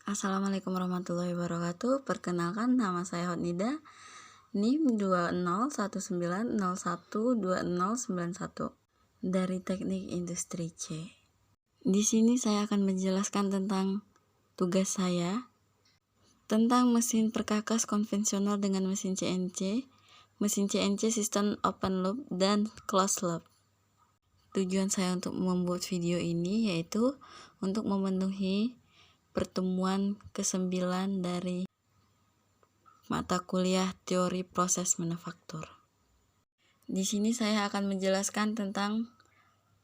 Assalamualaikum warahmatullahi wabarakatuh. Perkenalkan, nama saya Hotnida, NIM 2019012091 dari Teknik Industri C. Di sini saya akan menjelaskan tentang tugas saya tentang mesin perkakas konvensional dengan mesin CNC sistem open loop dan closed loop. Tujuan saya untuk membuat video ini yaitu untuk memenuhi pertemuan ke-9 dari mata kuliah teori proses manufaktur. Di sini saya akan menjelaskan tentang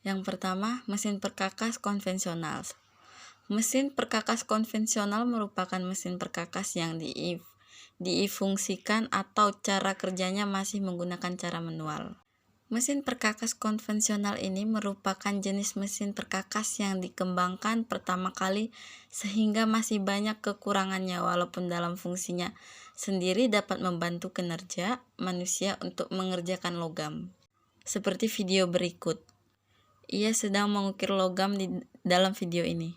yang pertama, mesin perkakas konvensional. Mesin perkakas konvensional merupakan mesin perkakas yang difungsikan atau cara kerjanya masih menggunakan cara manual. Mesin perkakas konvensional ini merupakan jenis mesin perkakas yang dikembangkan pertama kali sehingga masih banyak kekurangannya walaupun dalam fungsinya sendiri dapat membantu kinerja manusia untuk mengerjakan logam. Seperti video berikut. Ia sedang mengukir logam di dalam video ini.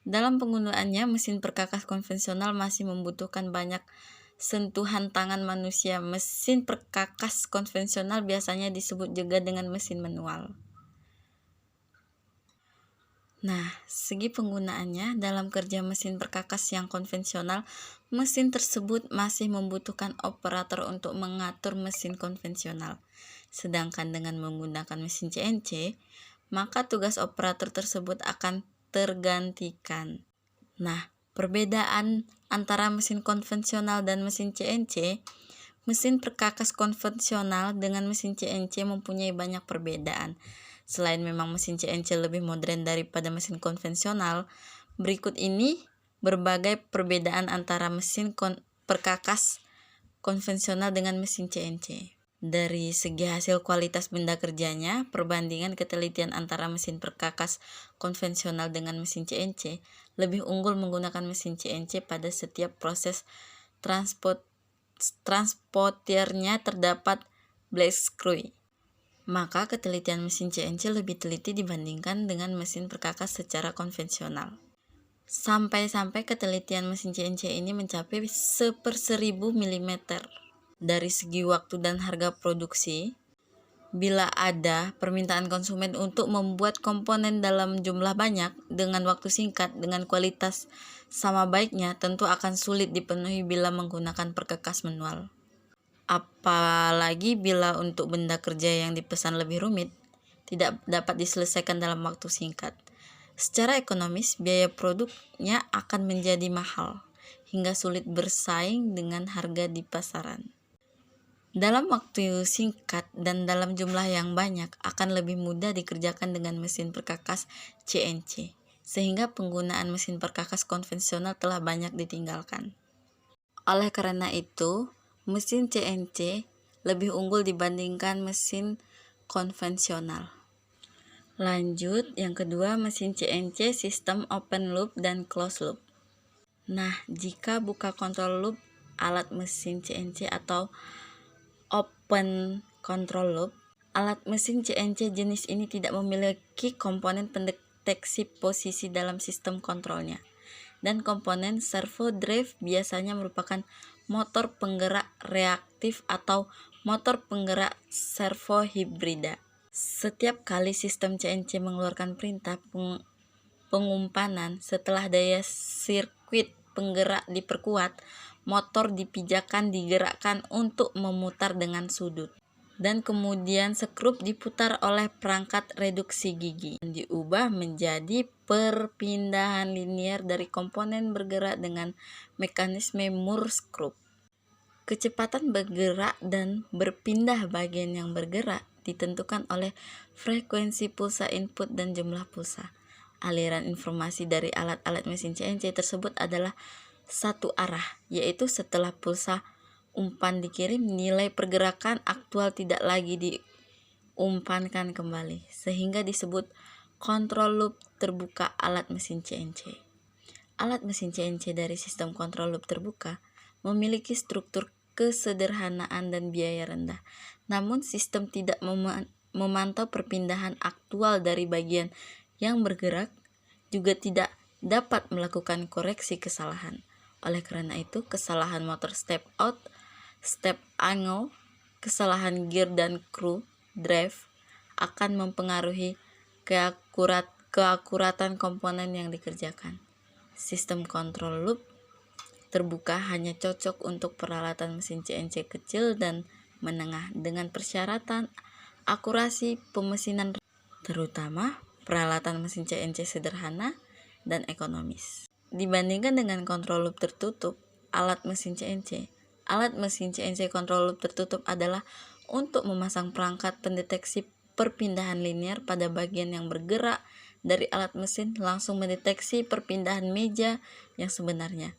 Dalam penggunaannya, mesin perkakas konvensional masih membutuhkan banyak sentuhan tangan manusia. Mesin perkakas konvensional biasanya disebut juga dengan mesin manual. Nah, segi penggunaannya dalam kerja mesin perkakas yang konvensional, mesin tersebut masih membutuhkan operator untuk mengatur mesin konvensional. Sedangkan dengan menggunakan mesin CNC, maka tugas operator tersebut akan tergantikan. Nah, perbedaan antara mesin konvensional dan mesin CNC, mesin perkakas konvensional dengan mesin CNC mempunyai banyak perbedaan. Selain memang mesin CNC lebih modern daripada mesin konvensional, berikut ini berbagai perbedaan antara mesin perkakas konvensional dengan mesin CNC. Dari segi hasil kualitas benda kerjanya, perbandingan ketelitian antara mesin perkakas konvensional dengan mesin CNC lebih unggul menggunakan mesin CNC pada setiap proses transporternya terdapat black screw. Maka ketelitian mesin CNC lebih teliti dibandingkan dengan mesin perkakas secara konvensional. Sampai-sampai ketelitian mesin CNC ini mencapai 1/1000 mm. Dari segi waktu dan harga produksi, bila ada permintaan konsumen untuk membuat komponen dalam jumlah banyak dengan waktu singkat dengan kualitas sama baiknya, tentu akan sulit dipenuhi bila menggunakan perkakas manual. Apalagi bila untuk benda kerja yang dipesan lebih rumit, tidak dapat diselesaikan dalam waktu singkat. Secara ekonomis, biaya produknya akan menjadi mahal, hingga sulit bersaing dengan harga di pasaran. Dalam waktu singkat dan dalam jumlah yang banyak akan lebih mudah dikerjakan dengan mesin perkakas CNC, sehingga penggunaan mesin perkakas konvensional telah banyak ditinggalkan. Oleh karena itu, mesin CNC lebih unggul dibandingkan mesin konvensional. Lanjut, yang kedua, mesin CNC sistem open loop dan closed loop. Nah, jika buka control loop alat mesin CNC atau open control loop, alat mesin CNC jenis ini tidak memiliki komponen pendeteksi posisi dalam sistem kontrolnya. Dan komponen servo drive biasanya merupakan motor penggerak reaktif atau motor penggerak servo hibrida. Setiap kali sistem CNC mengeluarkan perintah pengumpanan, setelah daya sirkuit penggerak diperkuat, motor dipijakan digerakkan untuk memutar dengan sudut. Dan kemudian skrup diputar oleh perangkat reduksi gigi dan diubah menjadi perpindahan linear dari komponen bergerak dengan mekanisme Moore skrup. Kecepatan bergerak dan berpindah bagian yang bergerak ditentukan oleh frekuensi pulsa input dan jumlah pulsa. Aliran informasi dari alat-alat mesin CNC tersebut adalah satu arah, yaitu setelah pulsa umpan dikirim, nilai pergerakan aktual tidak lagi diumpankan kembali, sehingga disebut control loop terbuka alat mesin CNC. Alat mesin CNC dari sistem control loop terbuka memiliki struktur kesederhanaan dan biaya rendah, namun sistem tidak memantau perpindahan aktual dari bagian yang bergerak, juga tidak dapat melakukan koreksi kesalahan. Oleh karena itu, kesalahan motor step out, step angle, kesalahan gear dan crew drive akan mempengaruhi keakuratan komponen yang dikerjakan. Sistem kontrol loop terbuka hanya cocok untuk peralatan mesin CNC kecil dan menengah dengan persyaratan akurasi pemesinan, terutama peralatan mesin CNC sederhana dan ekonomis. Dibandingkan dengan kontrol loop tertutup, alat mesin CNC kontrol loop tertutup adalah untuk memasang perangkat pendeteksi perpindahan linear pada bagian yang bergerak dari alat mesin, langsung mendeteksi perpindahan meja yang sebenarnya,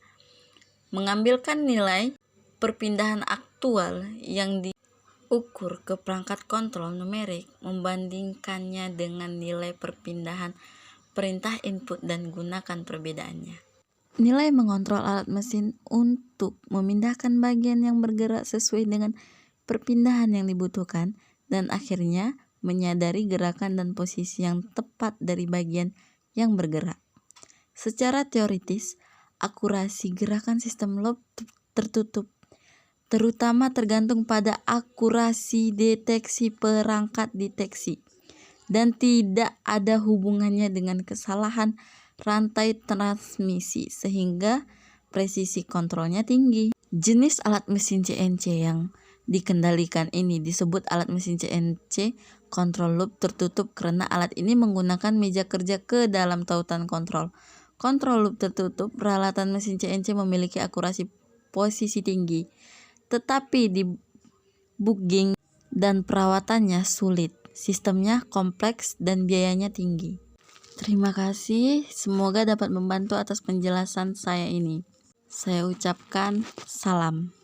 mengambilkan nilai perpindahan aktual yang diukur ke perangkat kontrol numerik, membandingkannya dengan nilai perpindahan perintah input dan gunakan perbedaannya. Nilai mengontrol alat mesin untuk memindahkan bagian yang bergerak sesuai dengan perpindahan yang dibutuhkan, dan akhirnya menyadari gerakan dan posisi yang tepat dari bagian yang bergerak. Secara teoritis, akurasi gerakan sistem loop tertutup terutama tergantung pada akurasi deteksi perangkat deteksi dan tidak ada hubungannya dengan kesalahan rantai transmisi, sehingga presisi kontrolnya tinggi. Jenis alat mesin CNC yang dikendalikan ini disebut alat mesin CNC kontrol loop tertutup karena alat ini menggunakan meja kerja ke dalam tautan kontrol. Kontrol loop tertutup, peralatan mesin CNC memiliki akurasi posisi tinggi, tetapi debugging dan perawatannya sulit. Sistemnya kompleks dan biayanya tinggi. Terima kasih, semoga dapat membantu atas penjelasan saya ini. Saya ucapkan salam.